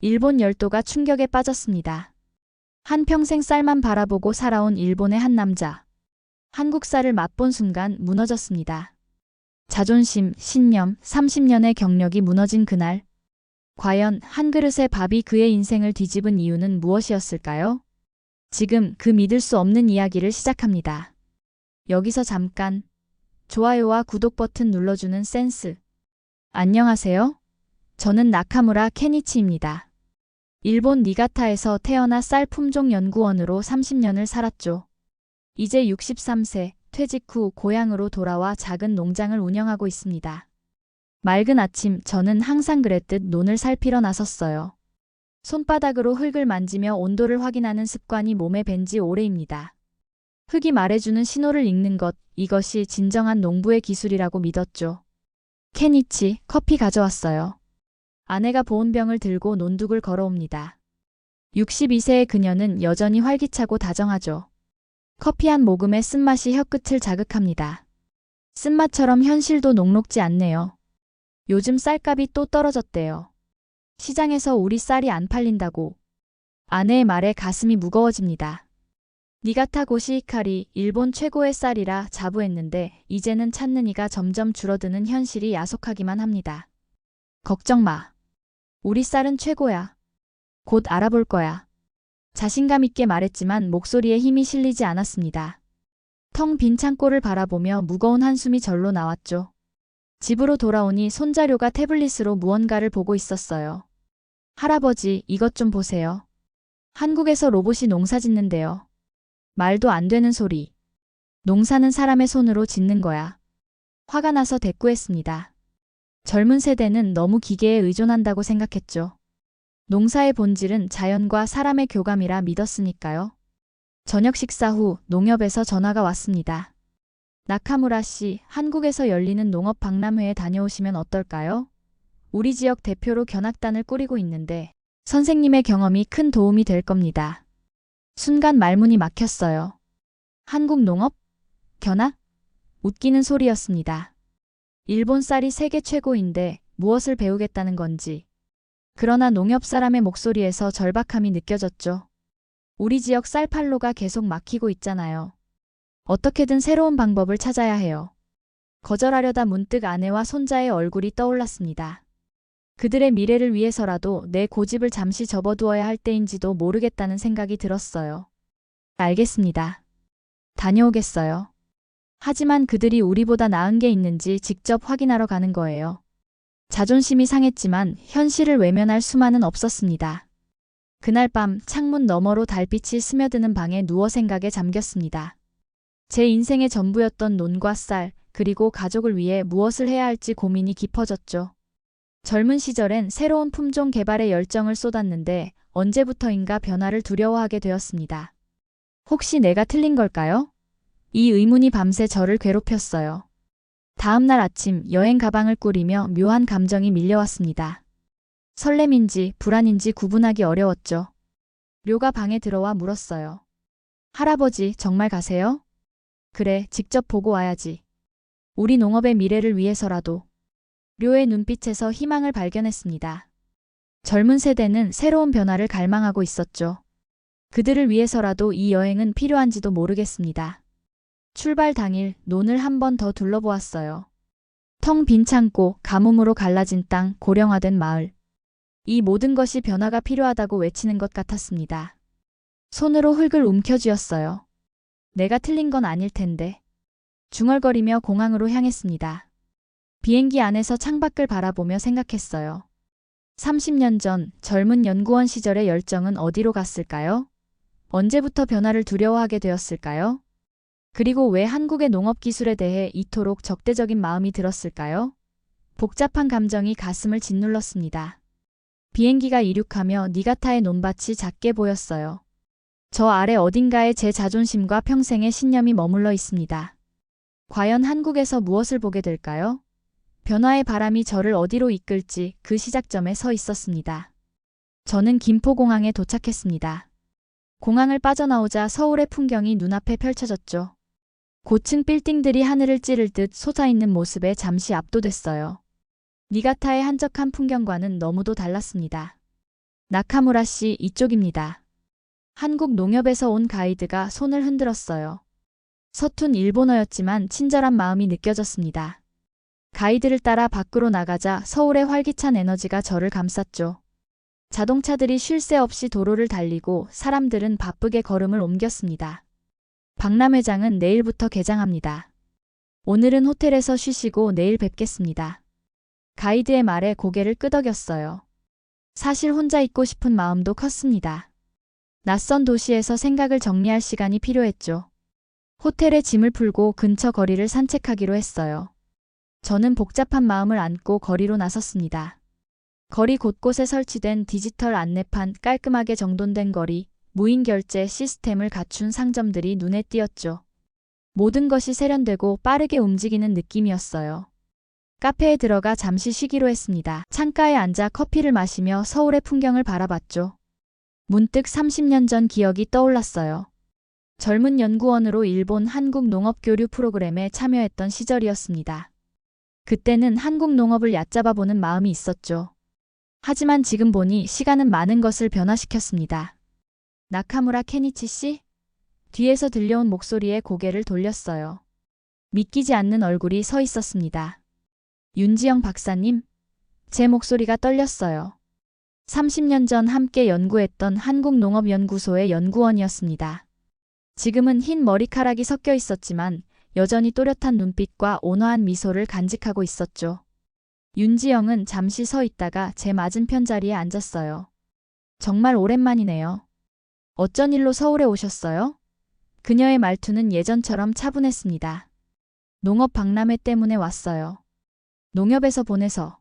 일본 열도가 충격에 빠졌습니다. 한평생 쌀만 바라보고 살아온 일본의 한 남자. 한국 쌀을 맛본 순간 무너졌습니다. 자존심, 신념, 30년의 경력이 무너진 그날. 과연 한 그릇의 밥이 그의 인생을 뒤집은 이유는 무엇이었을까요? 지금 그 믿을 수 없는 이야기를 시작합니다. 여기서 잠깐. 좋아요와 구독 버튼 눌러주는 센스. 안녕하세요. 저는 나카무라 케니치입니다. 일본 니가타에서 태어나 쌀 품종 연구원으로 30년을 살았죠. 이제 63세, 퇴직 후 고향으로 돌아와 작은 농장을 운영하고 있습니다. 맑은 아침, 저는 항상 그랬듯 논을 살피러 나섰어요. 손바닥으로 흙을 만지며 온도를 확인하는 습관이 몸에 밴 지 오래입니다. 흙이 말해주는 신호를 읽는 것, 이것이 진정한 농부의 기술이라고 믿었죠. 케니치, 커피 가져왔어요. 아내가 보온병을 들고 논둑을 걸어옵니다. 62세의 그녀는 여전히 활기차고 다정하죠. 커피 한 모금의 쓴맛이 혀끝을 자극합니다. 쓴맛처럼 현실도 녹록지 않네요. 요즘 쌀값이 또 떨어졌대요. 시장에서 우리 쌀이 안 팔린다고. 아내의 말에 가슴이 무거워집니다. 니가타 고시히카리, 일본 최고의 쌀이라 자부했는데 이제는 찾는 이가 점점 줄어드는 현실이 야속하기만 합니다. 걱정 마. 우리 쌀은 최고야. 곧 알아볼 거야. 자신감 있게 말했지만 목소리에 힘이 실리지 않았습니다. 텅 빈 창고를 바라보며 무거운 한숨이 절로 나왔죠. 집으로 돌아오니 손자료가 태블릿으로 무언가를 보고 있었어요. 할아버지, 이것 좀 보세요. 한국에서 로봇이 농사 짓는데요. 말도 안 되는 소리. 농사는 사람의 손으로 짓는 거야. 화가 나서 대꾸했습니다. 젊은 세대는 너무 기계에 의존한다고 생각했죠. 농사의 본질은 자연과 사람의 교감이라 믿었으니까요. 저녁 식사 후 농협에서 전화가 왔습니다. 나카무라 씨, 한국에서 열리는 농업 박람회에 다녀오시면 어떨까요? 우리 지역 대표로 견학단을 꾸리고 있는데 선생님의 경험이 큰 도움이 될 겁니다. 순간 말문이 막혔어요. 한국 농업? 견학? 웃기는 소리였습니다. 일본 쌀이 세계 최고인데 무엇을 배우겠다는 건지. 그러나 농협 사람의 목소리에서 절박함이 느껴졌죠. 우리 지역 쌀 판로가 계속 막히고 있잖아요. 어떻게든 새로운 방법을 찾아야 해요. 거절하려다 문득 아내와 손자의 얼굴이 떠올랐습니다. 그들의 미래를 위해서라도 내 고집을 잠시 접어두어야 할 때인지도 모르겠다는 생각이 들었어요. 알겠습니다. 다녀오겠어요. 하지만 그들이 우리보다 나은 게 있는지 직접 확인하러 가는 거예요. 자존심이 상했지만 현실을 외면할 수만은 없었습니다. 그날 밤 창문 너머로 달빛이 스며드는 방에 누워 생각에 잠겼습니다. 제 인생의 전부였던 논과 쌀, 그리고 가족을 위해 무엇을 해야 할지 고민이 깊어졌죠. 젊은 시절엔 새로운 품종 개발에 열정을 쏟았는데 언제부터인가 변화를 두려워하게 되었습니다. 혹시 내가 틀린 걸까요? 이 의문이 밤새 저를 괴롭혔어요. 다음 날 아침 여행 가방을 꾸리며 묘한 감정이 밀려왔습니다. 설렘인지 불안인지 구분하기 어려웠죠. 료가 방에 들어와 물었어요. 할아버지, 정말 가세요? 그래, 직접 보고 와야지. 우리 농업의 미래를 위해서라도. 료의 눈빛에서 희망을 발견했습니다. 젊은 세대는 새로운 변화를 갈망하고 있었죠. 그들을 위해서라도 이 여행은 필요한지도 모르겠습니다. 출발 당일 논을 한 번 더 둘러보았어요. 텅 빈 창고, 가뭄으로 갈라진 땅, 고령화된 마을. 이 모든 것이 변화가 필요하다고 외치는 것 같았습니다. 손으로 흙을 움켜쥐었어요. 내가 틀린 건 아닐 텐데. 중얼거리며 공항으로 향했습니다. 비행기 안에서 창밖을 바라보며 생각했어요. 30년 전 젊은 연구원 시절의 열정은 어디로 갔을까요? 언제부터 변화를 두려워하게 되었을까요? 그리고 왜 한국의 농업 기술에 대해 이토록 적대적인 마음이 들었을까요? 복잡한 감정이 가슴을 짓눌렀습니다. 비행기가 이륙하며 니가타의 논밭이 작게 보였어요. 저 아래 어딘가에 제 자존심과 평생의 신념이 머물러 있습니다. 과연 한국에서 무엇을 보게 될까요? 변화의 바람이 저를 어디로 이끌지 그 시작점에 서 있었습니다. 저는 김포공항에 도착했습니다. 공항을 빠져나오자 서울의 풍경이 눈앞에 펼쳐졌죠. 고층 빌딩들이 하늘을 찌를 듯 솟아있는 모습에 잠시 압도됐어요. 니가타의 한적한 풍경과는 너무도 달랐습니다. 나카무라 씨, 이쪽입니다. 한국 농협에서 온 가이드가 손을 흔들었어요. 서툰 일본어였지만 친절한 마음이 느껴졌습니다. 가이드를 따라 밖으로 나가자 서울의 활기찬 에너지가 저를 감쌌죠. 자동차들이 쉴 새 없이 도로를 달리고 사람들은 바쁘게 걸음을 옮겼습니다. 박람회장은 내일부터 개장합니다. 오늘은 호텔에서 쉬시고 내일 뵙겠습니다. 가이드의 말에 고개를 끄덕였어요. 사실 혼자 있고 싶은 마음도 컸습니다. 낯선 도시에서 생각을 정리할 시간이 필요했죠. 호텔에 짐을 풀고 근처 거리를 산책하기로 했어요. 저는 복잡한 마음을 안고 거리로 나섰습니다. 거리 곳곳에 설치된 디지털 안내판, 깔끔하게 정돈된 거리, 무인 결제 시스템을 갖춘 상점들이 눈에 띄었죠. 모든 것이 세련되고 빠르게 움직이는 느낌이었어요. 카페에 들어가 잠시 쉬기로 했습니다. 창가에 앉아 커피를 마시며 서울의 풍경을 바라봤죠. 문득 30년 전 기억이 떠올랐어요. 젊은 연구원으로 일본 한국 농업 교류 프로그램에 참여했던 시절이었습니다. 그때는 한국 농업을 얕잡아보는 마음이 있었죠. 하지만 지금 보니 시간은 많은 것을 변화시켰습니다. 나카무라 케니치 씨? 뒤에서 들려온 목소리에 고개를 돌렸어요. 믿기지 않는 얼굴이 서 있었습니다. 윤지영 박사님? 제 목소리가 떨렸어요. 30년 전 함께 연구했던 한국농업연구소의 연구원이었습니다. 지금은 흰 머리카락이 섞여 있었지만 여전히 또렷한 눈빛과 온화한 미소를 간직하고 있었죠. 윤지영은 잠시 서 있다가 제 맞은편 자리에 앉았어요. 정말 오랜만이네요. 어쩐 일로 서울에 오셨어요? 그녀의 말투는 예전처럼 차분했습니다. 농업 박람회 때문에 왔어요. 농협에서 보내서.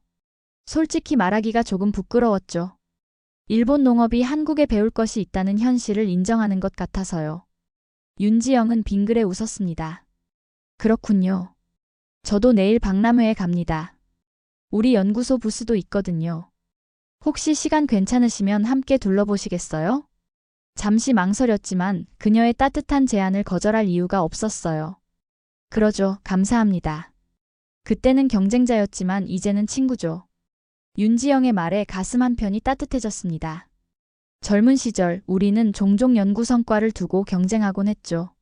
솔직히 말하기가 조금 부끄러웠죠. 일본 농업이 한국에 배울 것이 있다는 현실을 인정하는 것 같아서요. 윤지영은 빙그레 웃었습니다. 그렇군요. 저도 내일 박람회에 갑니다. 우리 연구소 부스도 있거든요. 혹시 시간 괜찮으시면 함께 둘러보시겠어요? 잠시 망설였지만 그녀의 따뜻한 제안을 거절할 이유가 없었어요. 그러죠. 감사합니다. 그때는 경쟁자였지만 이제는 친구죠. 윤지영의 말에 가슴 한편이 따뜻해졌습니다. 젊은 시절 우리는 종종 연구 성과를 두고 경쟁하곤 했죠.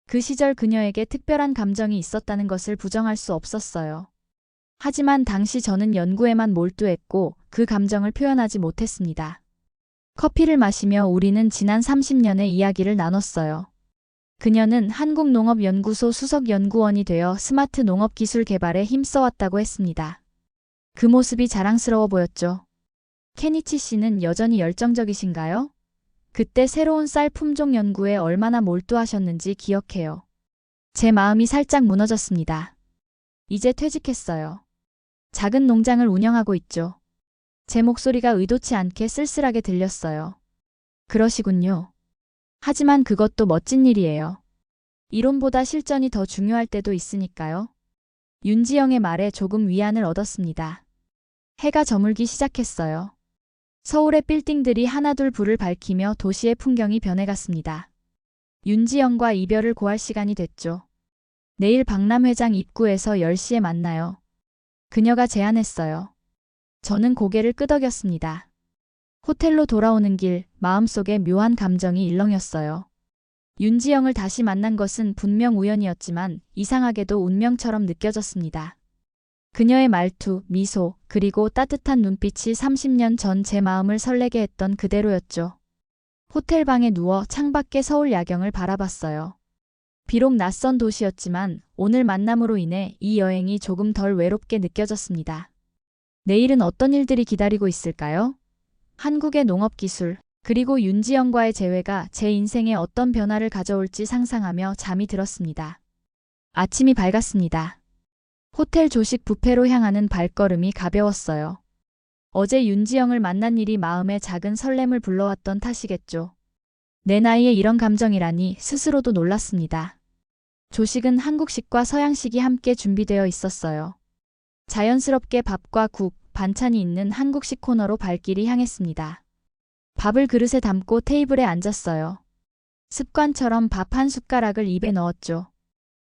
그 시절 그녀에게 특별한 감정이 있었다는 것을 부정할 수 없었어요. 하지만 당시 저는 연구에만 몰두했고 그 감정을 표현하지 못했습니다. 커피를 마시며 우리는 지난 30년의 이야기를 나눴어요. 그녀는 한국농업연구소 수석연구원이 되어 스마트 농업기술 개발에 힘써왔다고 했습니다. 그 모습이 자랑스러워 보였죠. 케니치 씨는 여전히 열정적이신가요? 그때 새로운 쌀 품종 연구에 얼마나 몰두하셨는지 기억해요. 제 마음이 살짝 무너졌습니다. 이제 퇴직했어요. 작은 농장을 운영하고 있죠. 제 목소리가 의도치 않게 쓸쓸하게 들렸어요. 그러시군요. 하지만 그것도 멋진 일이에요. 이론보다 실전이 더 중요할 때도 있으니까요. 윤지영의 말에 조금 위안을 얻었습니다. 해가 저물기 시작했어요. 서울의 빌딩들이 하나둘 불을 밝히며 도시의 풍경이 변해갔습니다. 윤지영과 이별을 고할 시간이 됐죠. 내일 박람회장 입구에서 10시에 만나요. 그녀가 제안했어요. 저는 고개를 끄덕였습니다. 호텔로 돌아오는 길, 마음속에 묘한 감정이 일렁였어요. 윤지영을 다시 만난 것은 분명 우연이었지만 이상하게도 운명처럼 느껴졌습니다. 그녀의 말투, 미소, 그리고 따뜻한 눈빛이 30년 전 제 마음을 설레게 했던 그대로였죠. 호텔 방에 누워 창밖의 서울 야경을 바라봤어요. 비록 낯선 도시였지만 오늘 만남으로 인해 이 여행이 조금 덜 외롭게 느껴졌습니다. 내일은 어떤 일들이 기다리고 있을까요? 한국의 농업기술, 그리고 윤지영과의 재회가 제 인생에 어떤 변화를 가져올지 상상하며 잠이 들었습니다. 아침이 밝았습니다. 호텔 조식 뷔페로 향하는 발걸음이 가벼웠어요. 어제 윤지영을 만난 일이 마음에 작은 설렘을 불러왔던 탓이겠죠. 내 나이에 이런 감정이라니 스스로도 놀랐습니다. 조식은 한국식과 서양식이 함께 준비되어 있었어요. 자연스럽게 밥과 국, 반찬이 있는 한국식 코너로 발길이 향했습니다. 밥을 그릇에 담고 테이블에 앉았어요. 습관처럼 밥 한 숟가락을 입에 넣었죠.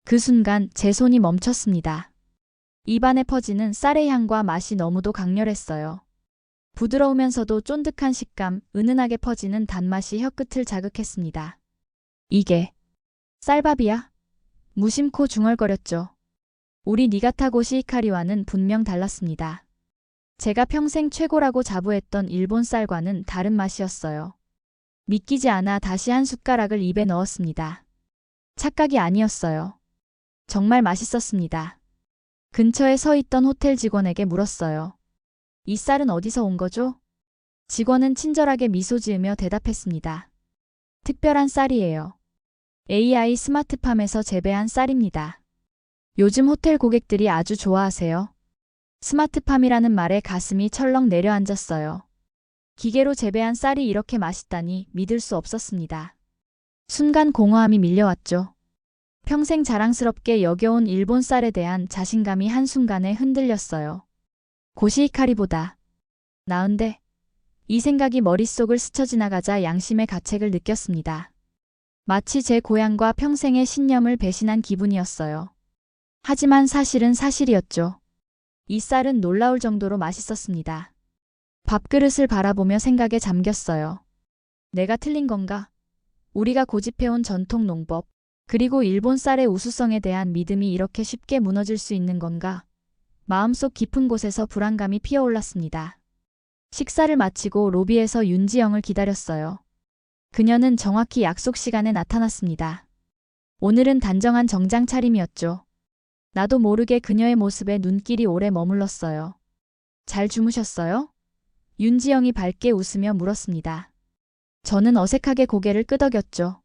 그 순간 제 손이 멈췄습니다. 입안에 퍼지는 쌀의 향과 맛이 너무도 강렬했어요. 부드러우면서도 쫀득한 식감, 은은하게 퍼지는 단맛이 혀끝을 자극했습니다. 이게 쌀밥이야? 무심코 중얼거렸죠. 우리 니가타 고시히카리와는 분명 달랐습니다. 제가 평생 최고라고 자부했던 일본 쌀과는 다른 맛이었어요. 믿기지 않아 다시 한 숟가락을 입에 넣었습니다. 착각이 아니었어요. 정말 맛있었습니다. 근처에 서 있던 호텔 직원에게 물었어요. 이 쌀은 어디서 온 거죠? 직원은 친절하게 미소 지으며 대답했습니다. 특별한 쌀이에요. AI 스마트팜에서 재배한 쌀입니다. 요즘 호텔 고객들이 아주 좋아하세요. 스마트팜이라는 말에 가슴이 철렁 내려앉았어요. 기계로 재배한 쌀이 이렇게 맛있다니 믿을 수 없었습니다. 순간 공허함이 밀려왔죠. 평생 자랑스럽게 여겨온 일본 쌀에 대한 자신감이 한순간에 흔들렸어요. 고시히카리보다 나은데? 이 생각이 머릿속을 스쳐 지나가자 양심의 가책을 느꼈습니다. 마치 제 고향과 평생의 신념을 배신한 기분이었어요. 하지만 사실은 사실이었죠. 이 쌀은 놀라울 정도로 맛있었습니다. 밥그릇을 바라보며 생각에 잠겼어요. 내가 틀린 건가? 우리가 고집해온 전통 농법, 그리고 일본 쌀의 우수성에 대한 믿음이 이렇게 쉽게 무너질 수 있는 건가? 마음속 깊은 곳에서 불안감이 피어올랐습니다. 식사를 마치고 로비에서 윤지영을 기다렸어요. 그녀는 정확히 약속 시간에 나타났습니다. 오늘은 단정한 정장 차림이었죠. 나도 모르게 그녀의 모습에 눈길이 오래 머물렀어요. 잘 주무셨어요? 윤지영이 밝게 웃으며 물었습니다. 저는 어색하게 고개를 끄덕였죠.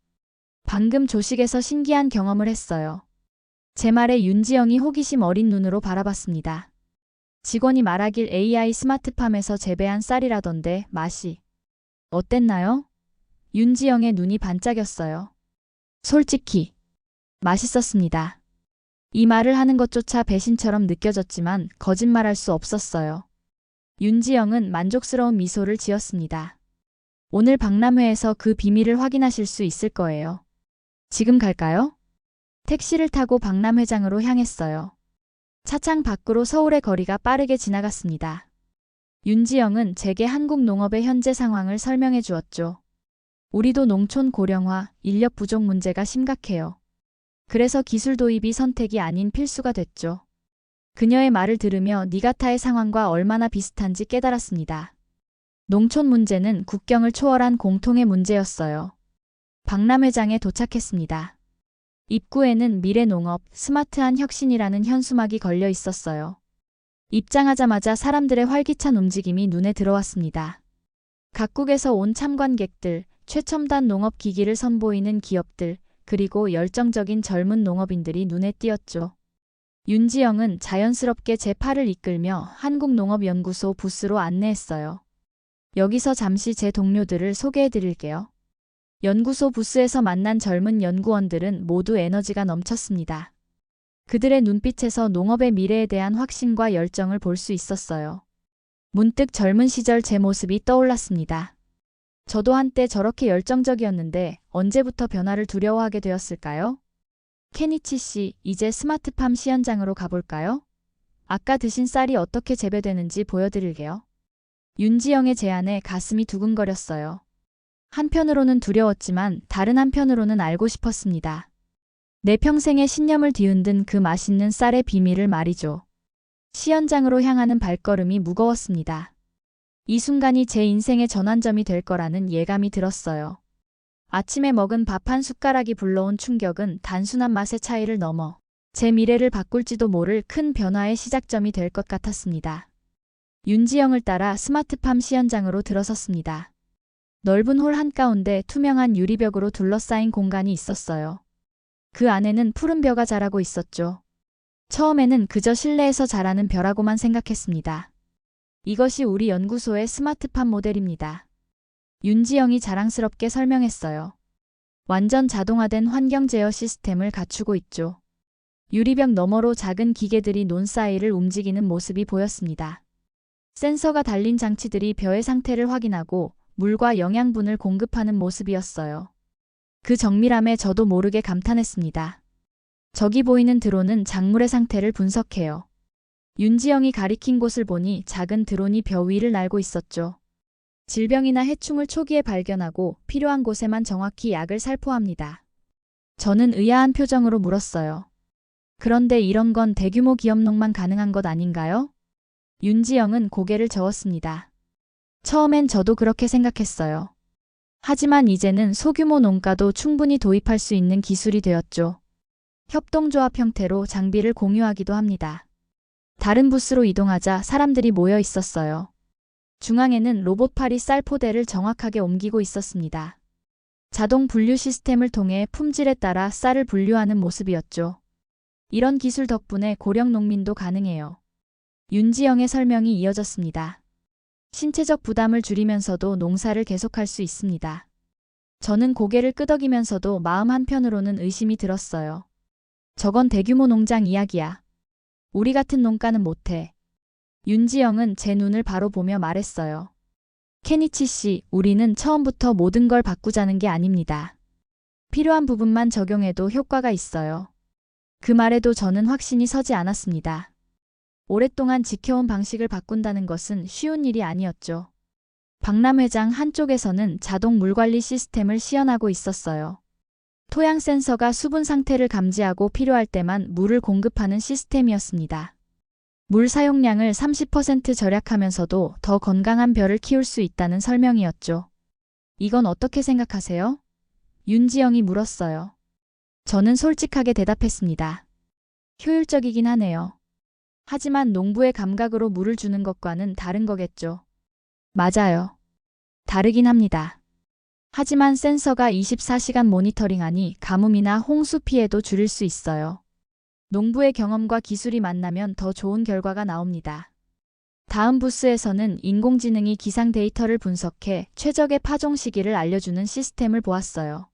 방금 조식에서 신기한 경험을 했어요. 제 말에 윤지영이 호기심 어린 눈으로 바라봤습니다. 직원이 말하길 AI 스마트팜에서 재배한 쌀이라던데 맛이 어땠나요? 윤지영의 눈이 반짝였어요. 솔직히 맛있었습니다. 이 말을 하는 것조차 배신처럼 느껴졌지만 거짓말할 수 없었어요. 윤지영은 만족스러운 미소를 지었습니다. 오늘 박람회에서 그 비밀을 확인하실 수 있을 거예요. 지금 갈까요? 택시를 타고 박람회장으로 향했어요. 차창 밖으로 서울의 거리가 빠르게 지나갔습니다. 윤지영은 제게 한국 농업의 현재 상황을 설명해 주었죠. 우리도 농촌 고령화, 인력 부족 문제가 심각해요. 그래서 기술 도입이 선택이 아닌 필수가 됐죠. 그녀의 말을 들으며 니가타의 상황과 얼마나 비슷한지 깨달았습니다. 농촌 문제는 국경을 초월한 공통의 문제였어요. 박람회장에 도착했습니다. 입구에는 미래농업, 스마트한 혁신이라는 현수막이 걸려 있었어요. 입장하자마자 사람들의 활기찬 움직임이 눈에 들어왔습니다. 각국에서 온 참관객들, 최첨단 농업기기를 선보이는 기업들, 그리고 열정적인 젊은 농업인들이 눈에 띄었죠. 윤지영은 자연스럽게 제 팔을 이끌며 한국농업연구소 부스로 안내했어요. 여기서 잠시 제 동료들을 소개해 드릴게요. 연구소 부스에서 만난 젊은 연구원들은 모두 에너지가 넘쳤습니다. 그들의 눈빛에서 농업의 미래에 대한 확신과 열정을 볼 수 있었어요. 문득 젊은 시절 제 모습이 떠올랐습니다. 저도 한때 저렇게 열정적이었는데 언제부터 변화를 두려워하게 되었을까요? 케니치 씨, 이제 스마트팜 시연장으로 가볼까요? 아까 드신 쌀이 어떻게 재배되는지 보여드릴게요. 윤지영의 제안에 가슴이 두근거렸어요. 한편으로는 두려웠지만 다른 한편으로는 알고 싶었습니다. 내 평생의 신념을 뒤흔든 그 맛있는 쌀의 비밀을 말이죠. 시연장으로 향하는 발걸음이 무거웠습니다. 이 순간이 제 인생의 전환점이 될 거라는 예감이 들었어요. 아침에 먹은 밥 한 숟가락이 불러온 충격은 단순한 맛의 차이를 넘어 제 미래를 바꿀지도 모를 큰 변화의 시작점이 될 것 같았습니다. 윤지영을 따라 스마트팜 시연장으로 들어섰습니다. 넓은 홀 한가운데 투명한 유리벽으로 둘러싸인 공간이 있었어요. 그 안에는 푸른 벼가 자라고 있었죠. 처음에는 그저 실내에서 자라는 벼라고만 생각했습니다. 이것이 우리 연구소의 스마트팜 모델입니다. 윤지영이 자랑스럽게 설명했어요. 완전 자동화된 환경 제어 시스템을 갖추고 있죠. 유리벽 너머로 작은 기계들이 논 사이를 움직이는 모습이 보였습니다. 센서가 달린 장치들이 벼의 상태를 확인하고 물과 영양분을 공급하는 모습이었어요. 그 정밀함에 저도 모르게 감탄했습니다. 저기 보이는 드론은 작물의 상태를 분석해요. 윤지영이 가리킨 곳을 보니 작은 드론이 벼 위를 날고 있었죠. 질병이나 해충을 초기에 발견하고 필요한 곳에만 정확히 약을 살포합니다. 저는 의아한 표정으로 물었어요. 그런데 이런 건 대규모 기업농만 가능한 것 아닌가요? 윤지영은 고개를 저었습니다. 처음엔 저도 그렇게 생각했어요. 하지만 이제는 소규모 농가도 충분히 도입할 수 있는 기술이 되었죠. 협동조합 형태로 장비를 공유하기도 합니다. 다른 부스로 이동하자 사람들이 모여 있었어요. 중앙에는 로봇팔이 쌀 포대를 정확하게 옮기고 있었습니다. 자동 분류 시스템을 통해 품질에 따라 쌀을 분류하는 모습이었죠. 이런 기술 덕분에 고령 농민도 가능해요. 윤지영의 설명이 이어졌습니다. 신체적 부담을 줄이면서도 농사를 계속할 수 있습니다. 저는 고개를 끄덕이면서도 마음 한편으로는 의심이 들었어요. 저건 대규모 농장 이야기야. 우리 같은 농가는 못해. 윤지영은 제 눈을 바로 보며 말했어요. 케니치 씨, 우리는 처음부터 모든 걸 바꾸자는 게 아닙니다. 필요한 부분만 적용해도 효과가 있어요. 그 말에도 저는 확신이 서지 않았습니다. 오랫동안 지켜온 방식을 바꾼다는 것은 쉬운 일이 아니었죠. 박람 회장 한쪽에서는 자동 물관리 시스템을 시연하고 있었어요. 토양 센서가 수분 상태를 감지하고 필요할 때만 물을 공급하는 시스템이었습니다. 물 사용량을 30% 절약하면서도 더 건강한 벼를 키울 수 있다는 설명이었죠. 이건 어떻게 생각하세요? 윤지영이 물었어요. 저는 솔직하게 대답했습니다. 효율적이긴 하네요. 하지만 농부의 감각으로 물을 주는 것과는 다른 거겠죠. 맞아요. 다르긴 합니다. 하지만 센서가 24시간 모니터링하니 가뭄이나 홍수 피해도 줄일 수 있어요. 농부의 경험과 기술이 만나면 더 좋은 결과가 나옵니다. 다음 부스에서는 인공지능이 기상 데이터를 분석해 최적의 파종 시기를 알려주는 시스템을 보았어요.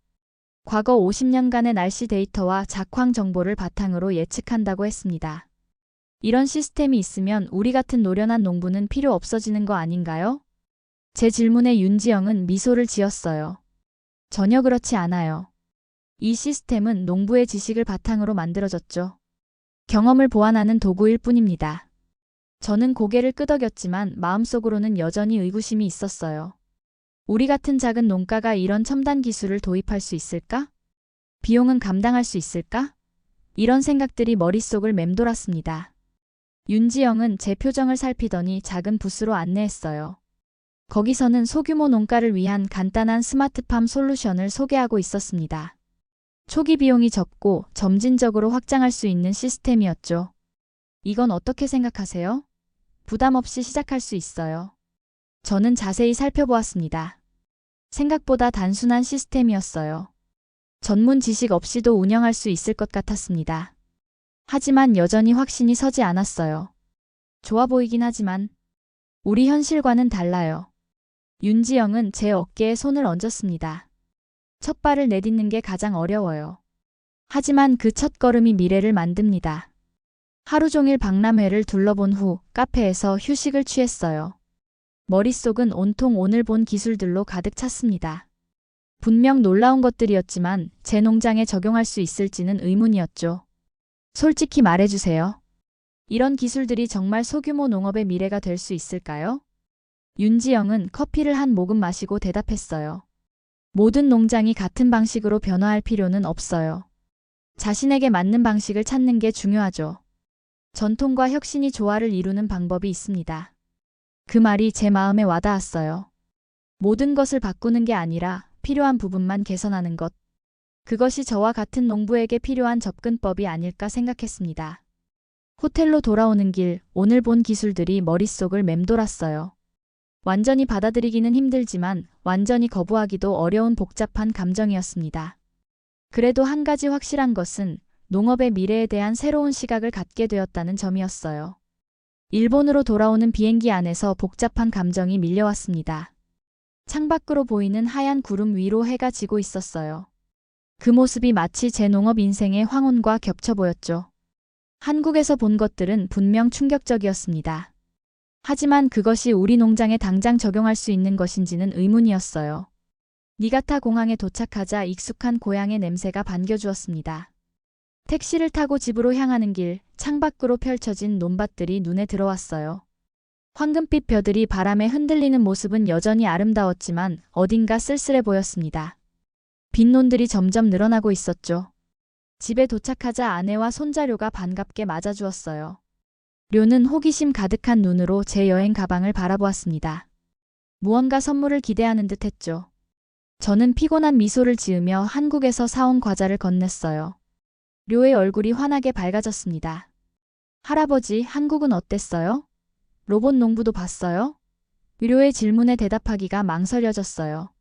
과거 50년간의 날씨 데이터와 작황 정보를 바탕으로 예측한다고 했습니다. 이런 시스템이 있으면 우리 같은 노련한 농부는 필요 없어지는 거 아닌가요? 제 질문에 윤지영은 미소를 지었어요. 전혀 그렇지 않아요. 이 시스템은 농부의 지식을 바탕으로 만들어졌죠. 경험을 보완하는 도구일 뿐입니다. 저는 고개를 끄덕였지만 마음속으로는 여전히 의구심이 있었어요. 우리 같은 작은 농가가 이런 첨단 기술을 도입할 수 있을까? 비용은 감당할 수 있을까? 이런 생각들이 머릿속을 맴돌았습니다. 윤지영은 제 표정을 살피더니 작은 부스로 안내했어요. 거기서는 소규모 농가를 위한 간단한 스마트팜 솔루션을 소개하고 있었습니다. 초기 비용이 적고 점진적으로 확장할 수 있는 시스템이었죠. 이건 어떻게 생각하세요? 부담 없이 시작할 수 있어요. 저는 자세히 살펴보았습니다. 생각보다 단순한 시스템이었어요. 전문 지식 없이도 운영할 수 있을 것 같았습니다. 하지만 여전히 확신이 서지 않았어요. 좋아 보이긴 하지만 우리 현실과는 달라요. 윤지영은 제 어깨에 손을 얹었습니다. 첫 발을 내딛는 게 가장 어려워요. 하지만 그 첫 걸음이 미래를 만듭니다. 하루 종일 박람회를 둘러본 후 카페에서 휴식을 취했어요. 머릿속은 온통 오늘 본 기술들로 가득 찼습니다. 분명 놀라운 것들이었지만 제 농장에 적용할 수 있을지는 의문이었죠. 솔직히 말해주세요. 이런 기술들이 정말 소규모 농업의 미래가 될 수 있을까요? 윤지영은 커피를 한 모금 마시고 대답했어요. 모든 농장이 같은 방식으로 변화할 필요는 없어요. 자신에게 맞는 방식을 찾는 게 중요하죠. 전통과 혁신이 조화를 이루는 방법이 있습니다. 그 말이 제 마음에 와닿았어요. 모든 것을 바꾸는 게 아니라 필요한 부분만 개선하는 것. 그것이 저와 같은 농부에게 필요한 접근법이 아닐까 생각했습니다. 호텔로 돌아오는 길, 오늘 본 기술들이 머릿속을 맴돌았어요. 완전히 받아들이기는 힘들지만 완전히 거부하기도 어려운 복잡한 감정이었습니다. 그래도 한 가지 확실한 것은 농업의 미래에 대한 새로운 시각을 갖게 되었다는 점이었어요. 일본으로 돌아오는 비행기 안에서 복잡한 감정이 밀려왔습니다. 창밖으로 보이는 하얀 구름 위로 해가 지고 있었어요. 그 모습이 마치 제 농업 인생의 황혼과 겹쳐 보였죠. 한국에서 본 것들은 분명 충격적이었습니다. 하지만 그것이 우리 농장에 당장 적용할 수 있는 것인지는 의문이었어요. 니가타 공항에 도착하자 익숙한 고향의 냄새가 반겨주었습니다. 택시를 타고 집으로 향하는 길, 창밖으로 펼쳐진 논밭들이 눈에 들어왔어요. 황금빛 벼들이 바람에 흔들리는 모습은 여전히 아름다웠지만 어딘가 쓸쓸해 보였습니다. 빈논들이 점점 늘어나고 있었죠. 집에 도착하자 아내와 손자료가 반갑게 맞아주었어요. 료는 호기심 가득한 눈으로 제 여행 가방을 바라보았습니다. 무언가 선물을 기대하는 듯 했죠. 저는 피곤한 미소를 지으며 한국에서 사온 과자를 건넸어요. 료의 얼굴이 환하게 밝아졌습니다. 할아버지, 한국은 어땠어요? 로봇 농부도 봤어요? 료의 질문에 대답하기가 망설여졌어요.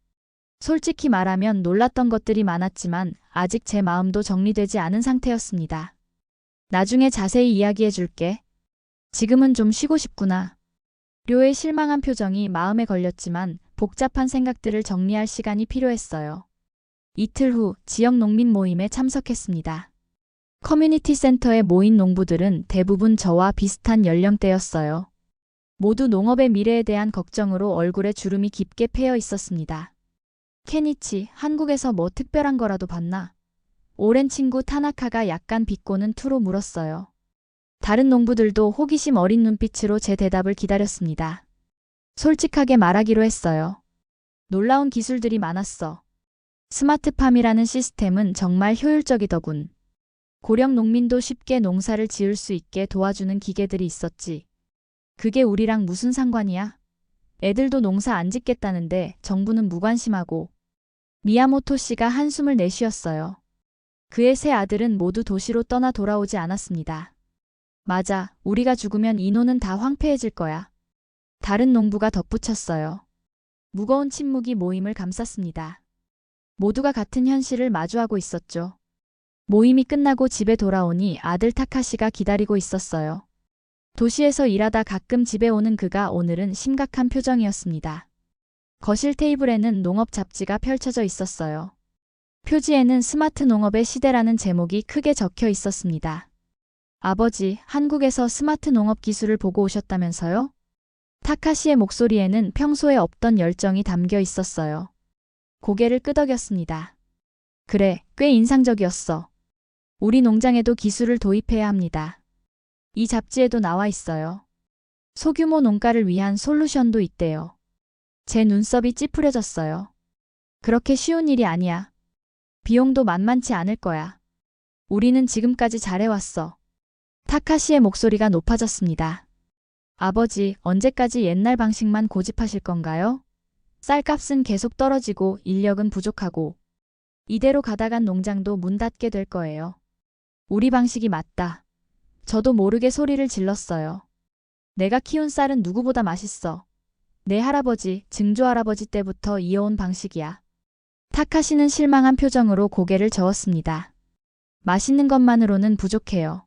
솔직히 말하면 놀랐던 것들이 많았지만 아직 제 마음도 정리되지 않은 상태였습니다. 나중에 자세히 이야기해 줄게. 지금은 좀 쉬고 싶구나. 료의 실망한 표정이 마음에 걸렸지만 복잡한 생각들을 정리할 시간이 필요했어요. 이틀 후 지역 농민 모임에 참석했습니다. 커뮤니티 센터에 모인 농부들은 대부분 저와 비슷한 연령대였어요. 모두 농업의 미래에 대한 걱정으로 얼굴에 주름이 깊게 패여 있었습니다. 케니치, 한국에서 뭐 특별한 거라도 봤나? 오랜 친구 타나카가 약간 비꼬는 투로 물었어요. 다른 농부들도 호기심 어린 눈빛으로 제 대답을 기다렸습니다. 솔직하게 말하기로 했어요. 놀라운 기술들이 많았어. 스마트팜이라는 시스템은 정말 효율적이더군. 고령 농민도 쉽게 농사를 지을 수 있게 도와주는 기계들이 있었지. 그게 우리랑 무슨 상관이야? 애들도 농사 안 짓겠다는데 정부는 무관심하고. 미야모토 씨가 한숨을 내쉬었어요. 그의 세 아들은 모두 도시로 떠나 돌아오지 않았습니다. 맞아, 우리가 죽으면 이 논은 다 황폐해질 거야. 다른 농부가 덧붙였어요. 무거운 침묵이 모임을 감쌌습니다. 모두가 같은 현실을 마주하고 있었죠. 모임이 끝나고 집에 돌아오니 아들 타카시가 기다리고 있었어요. 도시에서 일하다 가끔 집에 오는 그가 오늘은 심각한 표정이었습니다. 거실 테이블에는 농업 잡지가 펼쳐져 있었어요. 표지에는 스마트 농업의 시대라는 제목이 크게 적혀 있었습니다. 아버지, 한국에서 스마트 농업 기술을 보고 오셨다면서요? 타카시의 목소리에는 평소에 없던 열정이 담겨 있었어요. 고개를 끄덕였습니다. 그래, 꽤 인상적이었어. 우리 농장에도 기술을 도입해야 합니다. 이 잡지에도 나와 있어요. 소규모 농가를 위한 솔루션도 있대요. 제 눈썹이 찌푸려졌어요. 그렇게 쉬운 일이 아니야. 비용도 만만치 않을 거야. 우리는 지금까지 잘해왔어. 타카시의 목소리가 높아졌습니다. 아버지, 언제까지 옛날 방식만 고집하실 건가요? 쌀값은 계속 떨어지고 인력은 부족하고. 이대로 가다간 농장도 문 닫게 될 거예요. 우리 방식이 맞다. 저도 모르게 소리를 질렀어요. 내가 키운 쌀은 누구보다 맛있어. 내 할아버지, 증조할아버지 때부터 이어온 방식이야. 타카시는 실망한 표정으로 고개를 저었습니다. 맛있는 것만으로는 부족해요.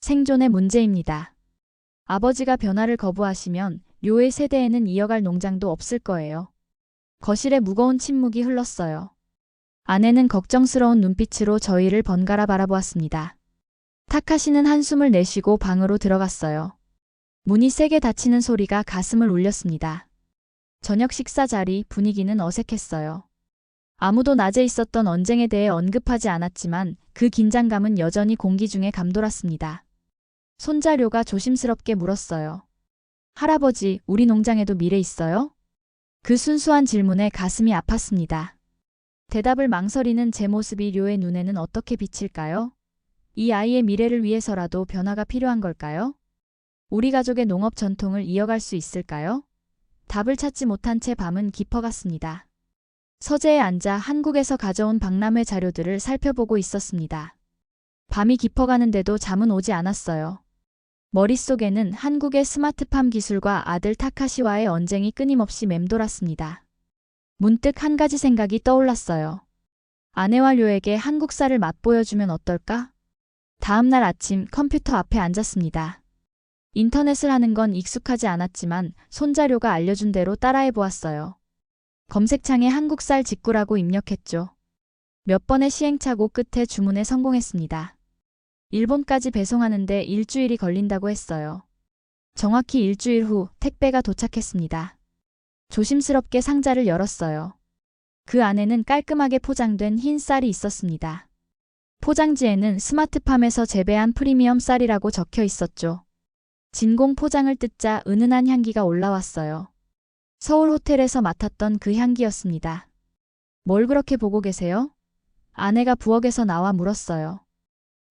생존의 문제입니다. 아버지가 변화를 거부하시면 료의 세대에는 이어갈 농장도 없을 거예요. 거실에 무거운 침묵이 흘렀어요. 아내는 걱정스러운 눈빛으로 저희를 번갈아 바라보았습니다. 타카시는 한숨을 내쉬고 방으로 들어갔어요. 문이 세게 닫히는 소리가 가슴을 울렸습니다. 저녁 식사 자리 분위기는 어색했어요. 아무도 낮에 있었던 언쟁에 대해 언급하지 않았지만 그 긴장감은 여전히 공기 중에 감돌았습니다. 손자료가 조심스럽게 물었어요. 할아버지, 우리 농장에도 미래 있어요? 그 순수한 질문에 가슴이 아팠습니다. 대답을 망설이는 제 모습이 료의 눈에는 어떻게 비칠까요? 이 아이의 미래를 위해서라도 변화가 필요한 걸까요? 우리 가족의 농업 전통을 이어갈 수 있을까요? 답을 찾지 못한 채 밤은 깊어갔습니다. 서재에 앉아 한국에서 가져온 박람회 자료들을 살펴보고 있었습니다. 밤이 깊어가는데도 잠은 오지 않았어요. 머릿속에는 한국의 스마트팜 기술과 아들 타카시와의 언쟁이 끊임없이 맴돌았습니다. 문득 한 가지 생각이 떠올랐어요. 아내와 료에게 한국 쌀을 맛보여주면 어떨까? 다음 날 아침 컴퓨터 앞에 앉았습니다. 인터넷을 하는 건 익숙하지 않았지만 손자료가 알려준 대로 따라해 보았어요. 검색창에 한국쌀 직구라고 입력했죠. 몇 번의 시행착오 끝에 주문에 성공했습니다. 일본까지 배송하는데 일주일이 걸린다고 했어요. 정확히 일주일 후 택배가 도착했습니다. 조심스럽게 상자를 열었어요. 그 안에는 깔끔하게 포장된 흰 쌀이 있었습니다. 포장지에는 스마트팜에서 재배한 프리미엄 쌀이라고 적혀 있었죠. 진공 포장을 뜯자 은은한 향기가 올라왔어요. 서울 호텔에서 맡았던 그 향기였습니다. 뭘 그렇게 보고 계세요? 아내가 부엌에서 나와 물었어요.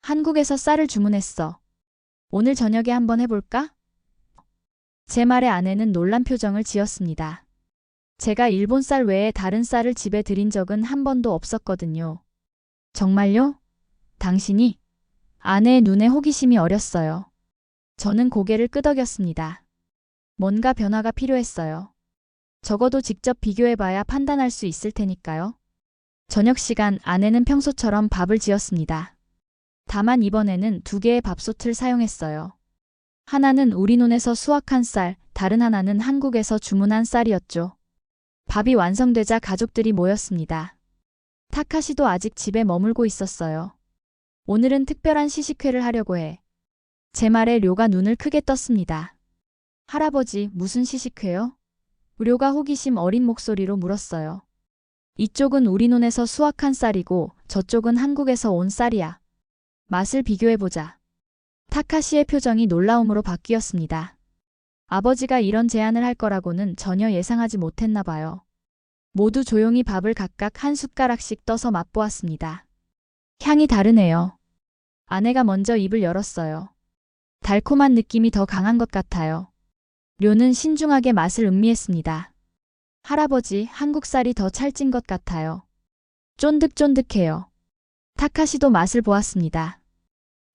한국에서 쌀을 주문했어. 오늘 저녁에 한번 해볼까? 제 말에 아내는 놀란 표정을 지었습니다. 제가 일본 쌀 외에 다른 쌀을 집에 들인 적은 한 번도 없었거든요. 정말요? 당신이? 아내의 눈에 호기심이 어렸어요. 저는 고개를 끄덕였습니다. 뭔가 변화가 필요했어요. 적어도 직접 비교해봐야 판단할 수 있을 테니까요. 저녁 시간 아내는 평소처럼 밥을 지었습니다. 다만 이번에는 2개의 밥솥을 사용했어요. 하나는 우리 논에서 수확한 쌀, 다른 하나는 한국에서 주문한 쌀이었죠. 밥이 완성되자 가족들이 모였습니다. 타카시도 아직 집에 머물고 있었어요. 오늘은 특별한 시식회를 하려고 해. 제 말에 료가 눈을 크게 떴습니다. 할아버지, 무슨 시식회요? 료가 호기심 어린 목소리로 물었어요. 이쪽은 우리 논에서 수확한 쌀이고 저쪽은 한국에서 온 쌀이야. 맛을 비교해보자. 타카시의 표정이 놀라움으로 바뀌었습니다. 아버지가 이런 제안을 할 거라고는 전혀 예상하지 못했나 봐요. 모두 조용히 밥을 각각 한 숟가락씩 떠서 맛보았습니다. 향이 다르네요. 아내가 먼저 입을 열었어요. 달콤한 느낌이 더 강한 것 같아요. 료는 신중하게 맛을 음미했습니다. 할아버지, 한국 쌀이 더 찰진 것 같아요. 쫀득쫀득해요. 타카시도 맛을 보았습니다.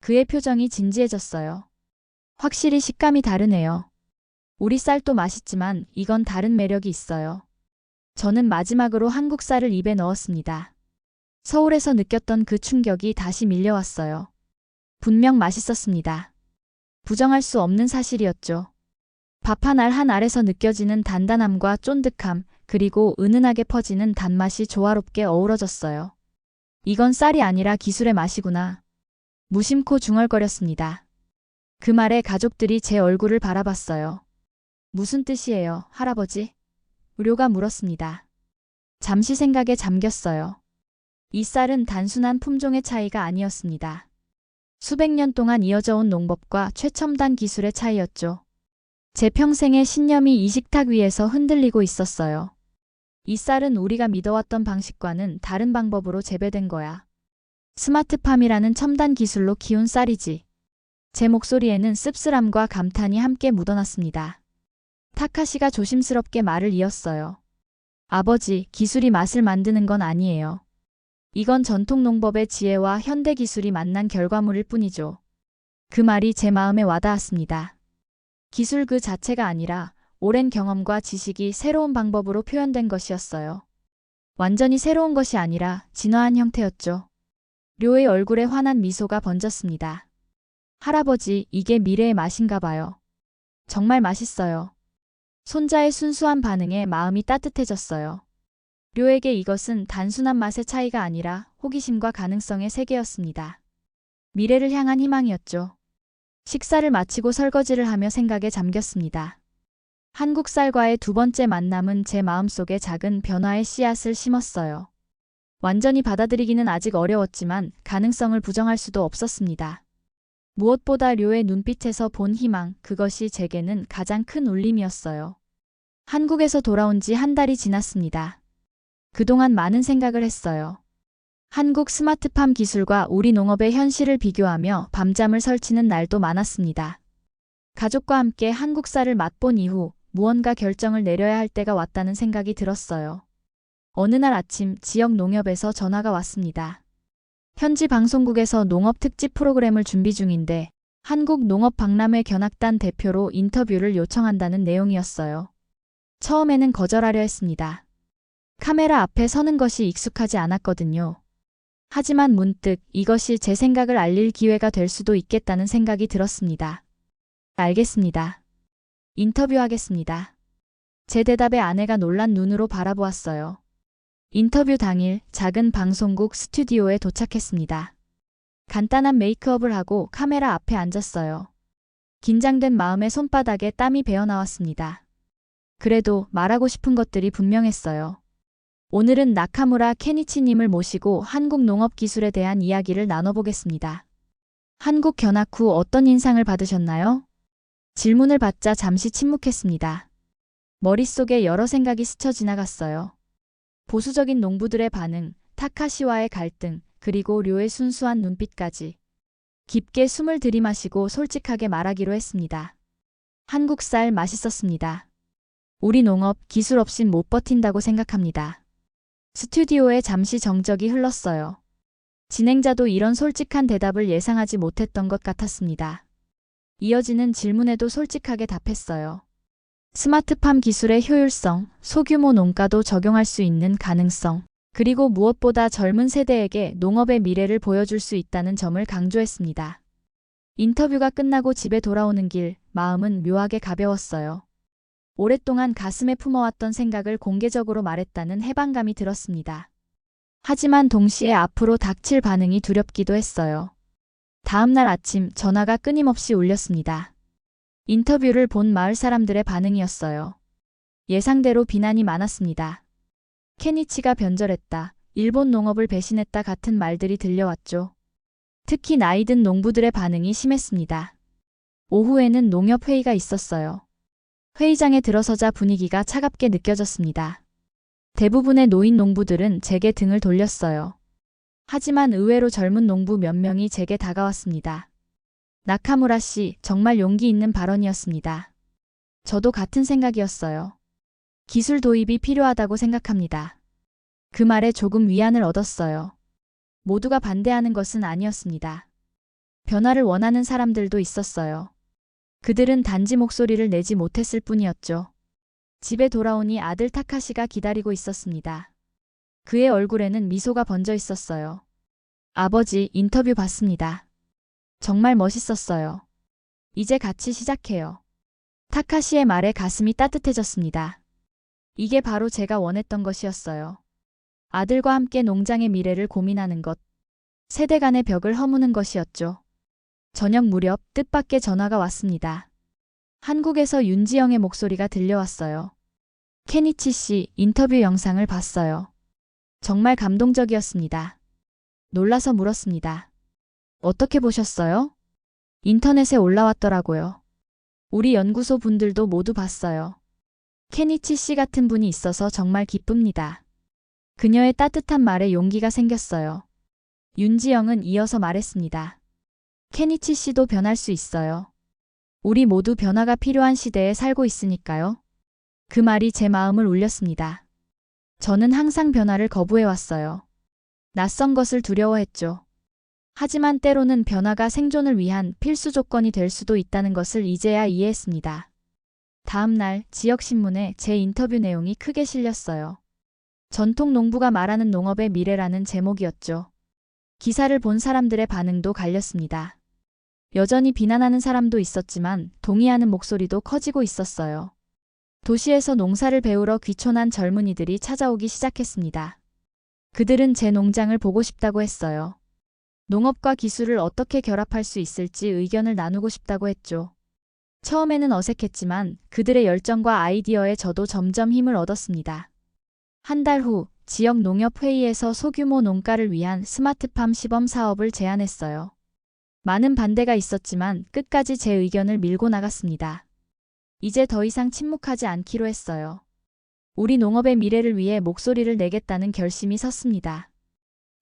그의 표정이 진지해졌어요. 확실히 식감이 다르네요. 우리 쌀도 맛있지만 이건 다른 매력이 있어요. 저는 마지막으로 한국 쌀을 입에 넣었습니다. 서울에서 느꼈던 그 충격이 다시 밀려왔어요. 분명 맛있었습니다. 부정할 수 없는 사실이었죠. 밥 한 알 한 알에서 느껴지는 단단함과 쫀득함, 그리고 은은하게 퍼지는 단맛이 조화롭게 어우러졌어요. 이건 쌀이 아니라 기술의 맛이구나. 무심코 중얼거렸습니다. 그 말에 가족들이 제 얼굴을 바라봤어요. 무슨 뜻이에요, 할아버지? 료가 물었습니다. 잠시 생각에 잠겼어요. 이 쌀은 단순한 품종의 차이가 아니었습니다. 수백 년 동안 이어져 온 농법과 최첨단 기술의 차이였죠. 제 평생의 신념이 이 식탁 위에서 흔들리고 있었어요. 이 쌀은 우리가 믿어왔던 방식과는 다른 방법으로 재배된 거야. 스마트팜이라는 첨단 기술로 키운 쌀이지. 제 목소리에는 씁쓸함과 감탄이 함께 묻어났습니다. 타카시가 조심스럽게 말을 이었어요. 아버지, 기술이 맛을 만드는 건 아니에요. 이건 전통 농법의 지혜와 현대 기술이 만난 결과물일 뿐이죠. 그 말이 제 마음에 와닿았습니다. 기술 그 자체가 아니라 오랜 경험과 지식이 새로운 방법으로 표현된 것이었어요. 완전히 새로운 것이 아니라 진화한 형태였죠. 료의 얼굴에 환한 미소가 번졌습니다. 할아버지, 이게 미래의 맛인가 봐요. 정말 맛있어요. 손자의 순수한 반응에 마음이 따뜻해졌어요. 료에게 이것은 단순한 맛의 차이가 아니라 호기심과 가능성의 세계였습니다. 미래를 향한 희망이었죠. 식사를 마치고 설거지를 하며 생각에 잠겼습니다. 한국 쌀과의 2번째 만남은 제 마음속에 작은 변화의 씨앗을 심었어요. 완전히 받아들이기는 아직 어려웠지만 가능성을 부정할 수도 없었습니다. 무엇보다 료의 눈빛에서 본 희망, 그것이 제게는 가장 큰 울림이었어요. 한국에서 돌아온 지 한 달이 지났습니다. 그동안 많은 생각을 했어요. 한국 스마트팜 기술과 우리 농업의 현실을 비교하며 밤잠을 설치는 날도 많았습니다. 가족과 함께 한국 쌀을 맛본 이후 무언가 결정을 내려야 할 때가 왔다는 생각이 들었어요. 어느 날 아침 지역 농협에서 전화가 왔습니다. 현지 방송국에서 농업 특집 프로그램을 준비 중인데 한국농업박람회 견학단 대표로 인터뷰를 요청한다는 내용이었어요. 처음에는 거절하려 했습니다. 카메라 앞에 서는 것이 익숙하지 않았거든요. 하지만 문득 이것이 제 생각을 알릴 기회가 될 수도 있겠다는 생각이 들었습니다. 알겠습니다. 인터뷰하겠습니다. 제 대답에 아내가 놀란 눈으로 바라보았어요. 인터뷰 당일 작은 방송국 스튜디오에 도착했습니다. 간단한 메이크업을 하고 카메라 앞에 앉았어요. 긴장된 마음에 손바닥에 땀이 배어 나왔습니다. 그래도 말하고 싶은 것들이 분명했어요. 오늘은 나카무라 케니치님을 모시고 한국 농업 기술에 대한 이야기를 나눠보겠습니다. 한국 견학 후 어떤 인상을 받으셨나요? 질문을 받자 잠시 침묵했습니다. 머릿속에 여러 생각이 스쳐 지나갔어요. 보수적인 농부들의 반응, 타카시와의 갈등, 그리고 료의 순수한 눈빛까지. 깊게 숨을 들이마시고 솔직하게 말하기로 했습니다. 한국 쌀 맛있었습니다. 우리 농업 기술 없인 못 버틴다고 생각합니다. 스튜디오에 잠시 정적이 흘렀어요. 진행자도 이런 솔직한 대답을 예상하지 못했던 것 같았습니다. 이어지는 질문에도 솔직하게 답했어요. 스마트팜 기술의 효율성, 소규모 농가도 적용할 수 있는 가능성, 그리고 무엇보다 젊은 세대에게 농업의 미래를 보여줄 수 있다는 점을 강조했습니다. 인터뷰가 끝나고 집에 돌아오는 길, 마음은 묘하게 가벼웠어요. 오랫동안 가슴에 품어왔던 생각을 공개적으로 말했다는 해방감이 들었습니다. 하지만 동시에 앞으로 닥칠 반응이 두렵기도 했어요. 다음 날 아침 전화가 끊임없이 울렸습니다. 인터뷰를 본 마을 사람들의 반응이었어요. 예상대로 비난이 많았습니다. 케니치가 변절했다, 일본 농업을 배신했다 같은 말들이 들려왔죠. 특히 나이 든 농부들의 반응이 심했습니다. 오후에는 농협회의가 있었어요. 회의장에 들어서자 분위기가 차갑게 느껴졌습니다. 대부분의 노인 농부들은 제게 등을 돌렸어요. 하지만 의외로 젊은 농부 몇 명이 제게 다가왔습니다. 나카무라 씨, 정말 용기 있는 발언이었습니다. 저도 같은 생각이었어요. 기술 도입이 필요하다고 생각합니다. 그 말에 조금 위안을 얻었어요. 모두가 반대하는 것은 아니었습니다. 변화를 원하는 사람들도 있었어요. 그들은 단지 목소리를 내지 못했을 뿐이었죠. 집에 돌아오니 아들 타카시가 기다리고 있었습니다. 그의 얼굴에는 미소가 번져 있었어요. 아버지, 인터뷰 봤습니다. 정말 멋있었어요. 이제 같이 시작해요. 타카시의 말에 가슴이 따뜻해졌습니다. 이게 바로 제가 원했던 것이었어요. 아들과 함께 농장의 미래를 고민하는 것. 세대 간의 벽을 허무는 것이었죠. 저녁 무렵 뜻밖의 전화가 왔습니다. 한국에서 윤지영의 목소리가 들려왔어요. 케니치 씨, 인터뷰 영상을 봤어요. 정말 감동적이었습니다. 놀라서 물었습니다. 어떻게 보셨어요? 인터넷에 올라왔더라고요. 우리 연구소 분들도 모두 봤어요. 케니치 씨 같은 분이 있어서 정말 기쁩니다. 그녀의 따뜻한 말에 용기가 생겼어요. 윤지영은 이어서 말했습니다. 케니치 씨도 변할 수 있어요. 우리 모두 변화가 필요한 시대에 살고 있으니까요. 그 말이 제 마음을 울렸습니다. 저는 항상 변화를 거부해왔어요. 낯선 것을 두려워했죠. 하지만 때로는 변화가 생존을 위한 필수 조건이 될 수도 있다는 것을 이제야 이해했습니다. 다음 날 지역신문에 제 인터뷰 내용이 크게 실렸어요. 전통 농부가 말하는 농업의 미래라는 제목이었죠. 기사를 본 사람들의 반응도 갈렸습니다. 여전히 비난하는 사람도 있었지만 동의하는 목소리도 커지고 있었어요. 도시에서 농사를 배우러 귀촌한 젊은이들이 찾아오기 시작했습니다. 그들은 제 농장을 보고 싶다고 했어요. 농업과 기술을 어떻게 결합할 수 있을지 의견을 나누고 싶다고 했죠. 처음에는 어색했지만 그들의 열정과 아이디어에 저도 점점 힘을 얻었습니다. 한 달 후 지역 농협회의에서 소규모 농가를 위한 스마트팜 시범 사업을 제안했어요. 많은 반대가 있었지만 끝까지 제 의견을 밀고 나갔습니다. 이제 더 이상 침묵하지 않기로 했어요. 우리 농업의 미래를 위해 목소리를 내겠다는 결심이 섰습니다.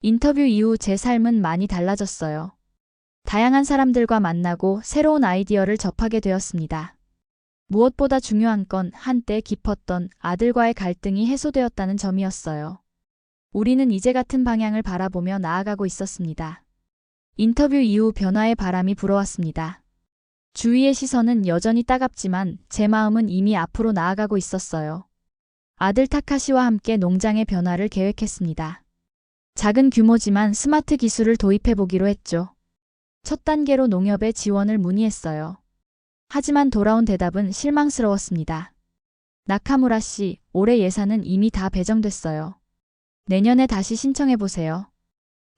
인터뷰 이후 제 삶은 많이 달라졌어요. 다양한 사람들과 만나고 새로운 아이디어를 접하게 되었습니다. 무엇보다 중요한 건 한때 깊었던 아들과의 갈등이 해소되었다는 점이었어요. 우리는 이제 같은 방향을 바라보며 나아가고 있었습니다. 인터뷰 이후 변화의 바람이 불어왔습니다. 주위의 시선은 여전히 따갑지만 제 마음은 이미 앞으로 나아가고 있었어요. 아들 타카시와 함께 농장의 변화를 계획했습니다. 작은 규모지만 스마트 기술을 도입해보기로 했죠. 첫 단계로 농협의 지원을 문의했어요. 하지만 돌아온 대답은 실망스러웠습니다. 나카무라 씨, 올해 예산은 이미 다 배정됐어요. 내년에 다시 신청해보세요.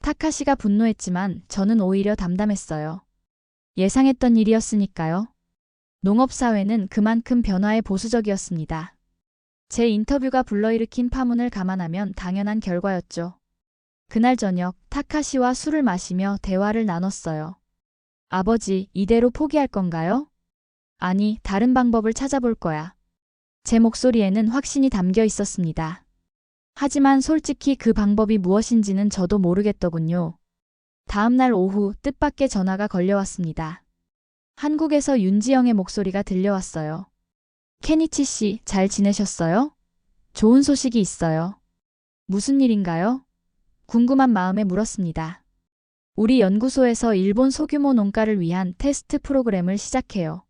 타카시가 분노했지만 저는 오히려 담담했어요. 예상했던 일이었으니까요. 농업사회는 그만큼 변화에 보수적이었습니다. 제 인터뷰가 불러일으킨 파문을 감안하면 당연한 결과였죠. 그날 저녁 타카시와 술을 마시며 대화를 나눴어요. 아버지, 이대로 포기할 건가요? 아니, 다른 방법을 찾아볼 거야. 제 목소리에는 확신이 담겨 있었습니다. 하지만 솔직히 그 방법이 무엇인지는 저도 모르겠더군요. 다음 날 오후 뜻밖의 전화가 걸려왔습니다. 한국에서 윤지영의 목소리가 들려왔어요. 케니치 씨, 잘 지내셨어요? 좋은 소식이 있어요. 무슨 일인가요? 궁금한 마음에 물었습니다. 우리 연구소에서 일본 소규모 농가를 위한 테스트 프로그램을 시작해요.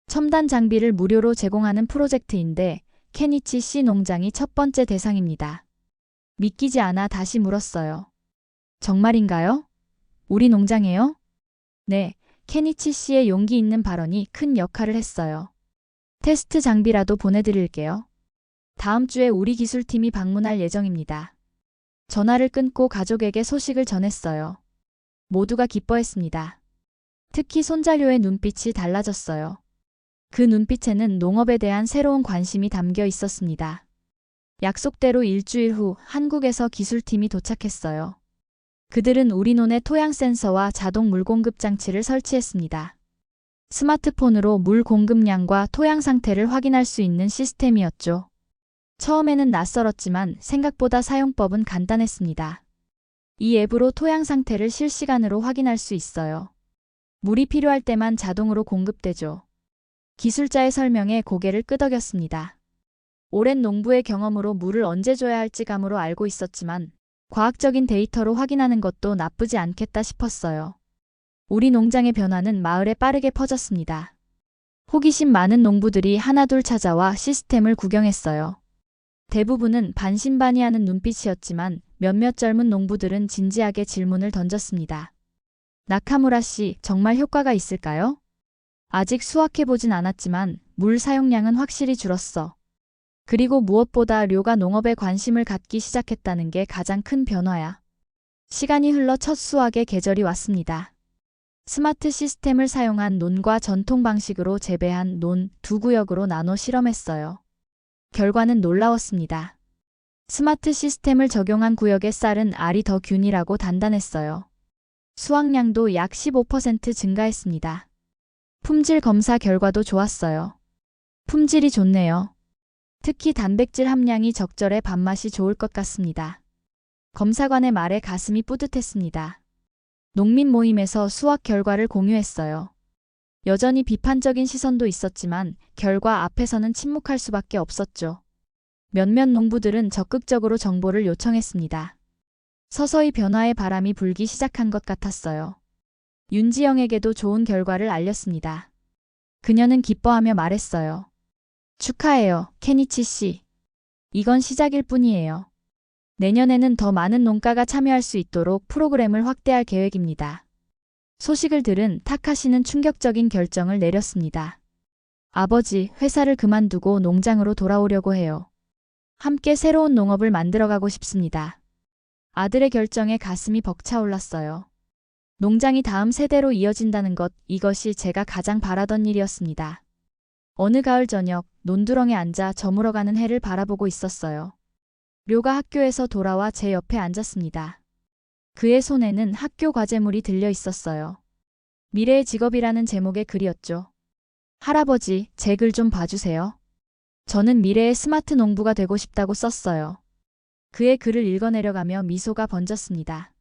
첨단 장비를 무료로 제공하는 프로젝트인데 케니치 씨 농장이 첫 번째 대상입니다. 믿기지 않아 다시 물었어요. 정말인가요? 우리 농장에요? 네, 케니치 씨의 용기 있는 발언이 큰 역할을 했어요. 테스트 장비라도 보내드릴게요. 다음 주에 우리 기술팀이 방문할 예정입니다. 전화를 끊고 가족에게 소식을 전했어요. 모두가 기뻐했습니다. 특히 손자료의 눈빛이 달라졌어요. 그 눈빛에는 농업에 대한 새로운 관심이 담겨 있었습니다. 약속대로 일주일 후 한국에서 기술팀이 도착했어요. 그들은 우리 논에 토양 센서와 자동 물 공급 장치를 설치했습니다. 스마트폰으로 물 공급량과 토양 상태를 확인할 수 있는 시스템이었죠. 처음에는 낯설었지만 생각보다 사용법은 간단했습니다. 이 앱으로 토양 상태를 실시간으로 확인할 수 있어요. 물이 필요할 때만 자동으로 공급되죠. 기술자의 설명에 고개를 끄덕였습니다. 오랜 농부의 경험으로 물을 언제 줘야 할지 감으로 알고 있었지만 과학적인 데이터로 확인하는 것도 나쁘지 않겠다 싶었어요. 우리 농장의 변화는 마을에 빠르게 퍼졌습니다. 호기심 많은 농부들이 하나둘 찾아와 시스템을 구경했어요. 대부분은 반신반의하는 눈빛이었지만 몇몇 젊은 농부들은 진지하게 질문을 던졌습니다. 나카무라 씨, 정말 효과가 있을까요? 아직 수확해보진 않았지만 물 사용량은 확실히 줄었어. 그리고 무엇보다 료가 농업에 관심을 갖기 시작했다는 게 가장 큰 변화야. 시간이 흘러 첫 수확의 계절이 왔습니다. 스마트 시스템을 사용한 논과 전통 방식으로 재배한 논 2구역으로 나눠 실험했어요. 결과는 놀라웠습니다. 스마트 시스템을 적용한 구역의 쌀은 알이 더 균일하고 단단했어요. 수확량도 약 15% 증가했습니다. 품질 검사 결과도 좋았어요. 품질이 좋네요. 특히 단백질 함량이 적절해 밥맛이 좋을 것 같습니다. 검사관의 말에 가슴이 뿌듯했습니다. 농민 모임에서 수확 결과를 공유했어요. 여전히 비판적인 시선도 있었지만 결과 앞에서는 침묵할 수밖에 없었죠. 몇몇 농부들은 적극적으로 정보를 요청했습니다. 서서히 변화의 바람이 불기 시작한 것 같았어요. 윤지영에게도 좋은 결과를 알렸습니다. 그녀는 기뻐하며 말했어요. 축하해요, 케니치 씨. 이건 시작일 뿐이에요. 내년에는 더 많은 농가가 참여할 수 있도록 프로그램을 확대할 계획입니다. 소식을 들은 타카시는 충격적인 결정을 내렸습니다. 아버지, 회사를 그만두고 농장으로 돌아오려고 해요. 함께 새로운 농업을 만들어가고 싶습니다. 아들의 결정에 가슴이 벅차올랐어요. 농장이 다음 세대로 이어진다는 것, 이것이 제가 가장 바라던 일이었습니다. 어느 가을 저녁, 논두렁에 앉아 저물어가는 해를 바라보고 있었어요. 료가 학교에서 돌아와 제 옆에 앉았습니다. 그의 손에는 학교 과제물이 들려 있었어요. 미래의 직업이라는 제목의 글이었죠. 할아버지, 제 글 좀 봐주세요. 저는 미래의 스마트 농부가 되고 싶다고 썼어요. 그의 글을 읽어내려가며 미소가 번졌습니다.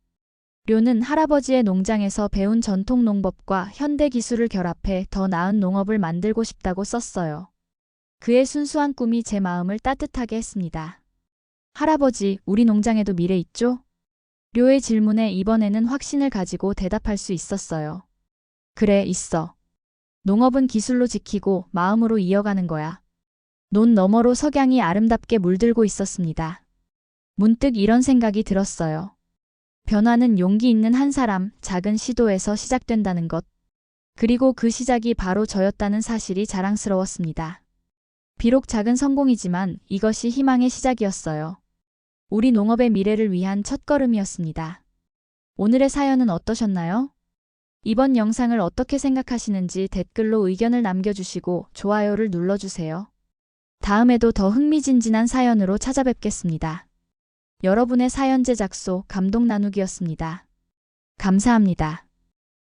료는 할아버지의 농장에서 배운 전통 농법과 현대 기술을 결합해 더 나은 농업을 만들고 싶다고 썼어요. 그의 순수한 꿈이 제 마음을 따뜻하게 했습니다. 할아버지, 우리 농장에도 미래 있죠? 료의 질문에 이번에는 확신을 가지고 대답할 수 있었어요. 그래, 있어. 농업은 기술로 지키고 마음으로 이어가는 거야. 논 너머로 석양이 아름답게 물들고 있었습니다. 문득 이런 생각이 들었어요. 변화는 용기 있는 한 사람, 작은 시도에서 시작된다는 것. 그리고 그 시작이 바로 저였다는 사실이 자랑스러웠습니다. 비록 작은 성공이지만 이것이 희망의 시작이었어요. 우리 농업의 미래를 위한 첫걸음이었습니다. 오늘의 사연은 어떠셨나요? 이번 영상을 어떻게 생각하시는지 댓글로 의견을 남겨주시고 좋아요를 눌러주세요. 다음에도 더 흥미진진한 사연으로 찾아뵙겠습니다. 여러분의 사연 제작소 감동 나누기였습니다. 감사합니다.